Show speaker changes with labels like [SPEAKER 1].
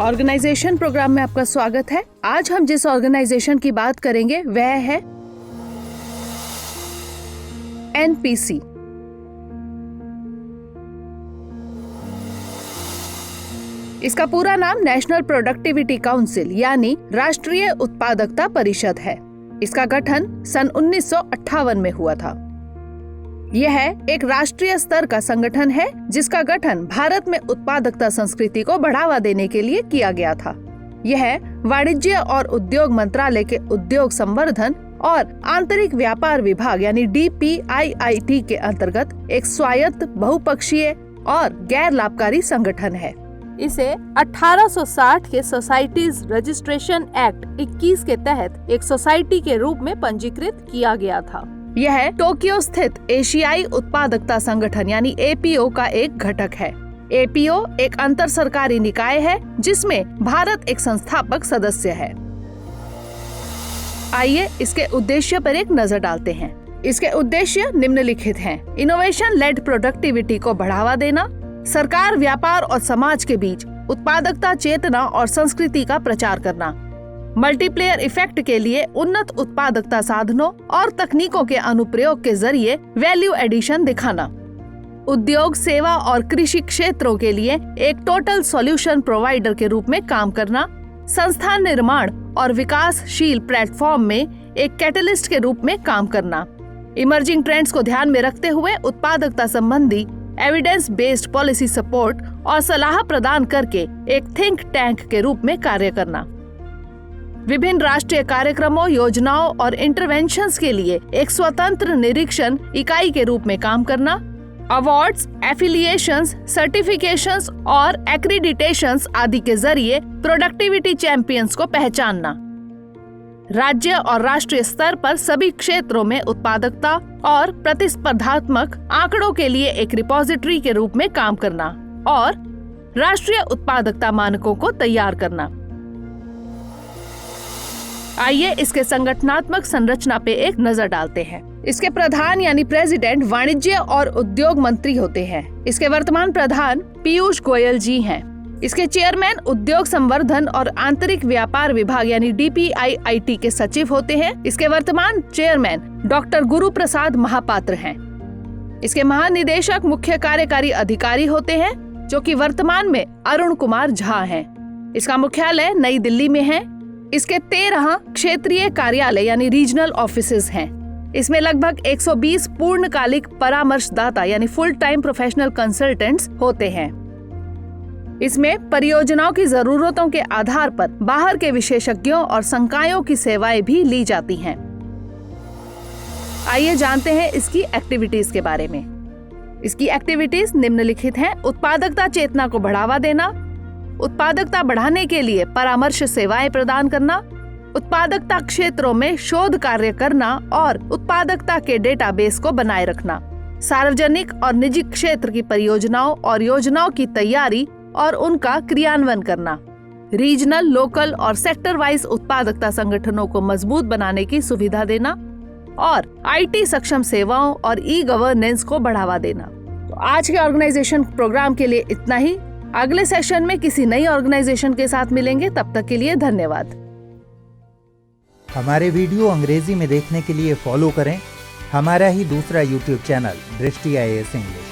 [SPEAKER 1] Organisation programme में आपका स्वागत है। आज हम जिस ऑर्गेनाइजेशन की बात करेंगे वह है एनपीसी। इसका पूरा नाम नेशनल प्रोडक्टिविटी काउंसिल यानी राष्ट्रीय उत्पादकता परिषद है। इसका गठन सन 1958 में हुआ था। यह एक राष्ट्रीय स्तर का संगठन है जिसका गठन भारत में उत्पादकता संस्कृति को बढ़ावा देने के लिए किया गया था। यह वाणिज्य और उद्योग मंत्रालय के उद्योग संवर्धन और आंतरिक व्यापार विभाग यानी DPIIT के अंतर्गत एक स्वायत्त बहुपक्षीय और गैर लाभकारी संगठन है।
[SPEAKER 2] इसे 1860 के सोसाइटीज रजिस्ट्रेशन एक्ट 21 के तहत एक सोसाइटी के रूप में पंजीकृत किया गया था।
[SPEAKER 1] यह टोक्यो स्थित एशियाई उत्पादकता संगठन यानी APO का एक घटक है। APO एक अंतर सरकारी निकाय है जिसमें भारत एक संस्थापक सदस्य है। आइए इसके उद्देश्य पर एक नजर डालते हैं। इसके उद्देश्य निम्नलिखित हैं। इनोवेशन लेड प्रोडक्टिविटी को बढ़ावा देना, सरकार, व्यापार और समाज के बीच उत्पादकता चेतना और संस्कृति का प्रचार करना, मल्टीप्लेयर इफेक्ट के लिए उन्नत उत्पादकता साधनों और तकनीकों के अनुप्रयोग के जरिए वैल्यू एडिशन दिखाना, उद्योग, सेवा और कृषि क्षेत्रों के लिए एक टोटल सॉल्यूशन प्रोवाइडर के रूप में काम करना, संस्थान निर्माण और विकासशील प्लेटफॉर्म में एक कैटलिस्ट के रूप में काम करना, इमर्जिंग ट्रेंड्स को ध्यान में रखते हुए उत्पादकता संबंधी एविडेंस बेस्ड पॉलिसी सपोर्ट और सलाह प्रदान करके एक थिंक टैंक के रूप में कार्य करना, विभिन्न राष्ट्रीय कार्यक्रमों, योजनाओं और इंटरवेंशंस के लिए एक स्वतंत्र निरीक्षण इकाई के रूप में काम करना, अवार्ड्स, एफिलिएशंस, सर्टिफिकेशंस और एक्रीडिटेशंस आदि के जरिए प्रोडक्टिविटी चैंपियंस को पहचानना, राज्य और राष्ट्रीय स्तर पर सभी क्षेत्रों में उत्पादकता और प्रतिस्पर्धात्मक आंकड़ों के लिए एक रिपोजिटरी के रूप में काम करना और राष्ट्रीय उत्पादकता मानकों को तैयार करना। आइए इसके संगठनात्मक संरचना पे एक नजर डालते हैं। इसके प्रधान यानी प्रेसिडेंट वाणिज्य और उद्योग मंत्री होते हैं। इसके वर्तमान प्रधान पीयूष गोयल जी हैं। इसके चेयरमैन उद्योग संवर्धन और आंतरिक व्यापार विभाग यानी DPIIT के सचिव होते हैं। इसके वर्तमान चेयरमैन डॉक्टर गुरु प्रसाद महापात्र हैं। इसके महानिदेशक मुख्य कार्यकारी अधिकारी होते हैं जो कि वर्तमान में अरुण कुमार झा हैं। इसका मुख्यालय नई दिल्ली में है। इसके 13 क्षेत्रीय कार्यालय यानी रीजनल ऑफिसेज हैं। इसमें लगभग 120 पूर्णकालिक परामर्शदाता यानी फुल टाइम प्रोफेशनल कंसल्टेंट्स होते हैं। इसमें परियोजनाओं की जरूरतों के आधार पर बाहर के विशेषज्ञों और संकायों की सेवाएं भी ली जाती हैं। आइए जानते हैं इसकी एक्टिविटीज के बारे में। इसकी एक्टिविटीज निम्नलिखित हैं। उत्पादकता चेतना को बढ़ावा देना, उत्पादकता बढ़ाने के लिए परामर्श सेवाएं प्रदान करना, उत्पादकता क्षेत्रों में शोध कार्य करना और उत्पादकता के डेटाबेस को बनाए रखना, सार्वजनिक और निजी क्षेत्र की परियोजनाओं और योजनाओं की तैयारी और उनका क्रियान्वयन करना, रीजनल, लोकल और सेक्टर वाइज उत्पादकता संगठनों को मजबूत बनाने की सुविधा देना और IT सक्षम सेवाओं और E-गवर्नेंस को बढ़ावा देना। तो आज के ऑर्गेनाइजेशन प्रोग्राम के लिए इतना ही। अगले सेशन में किसी नई ऑर्गेनाइजेशन के साथ मिलेंगे। तब तक के लिए धन्यवाद।
[SPEAKER 3] हमारे वीडियो अंग्रेजी में देखने के लिए फॉलो करें हमारा ही दूसरा YouTube चैनल दृष्टि IAS इंग्लिश।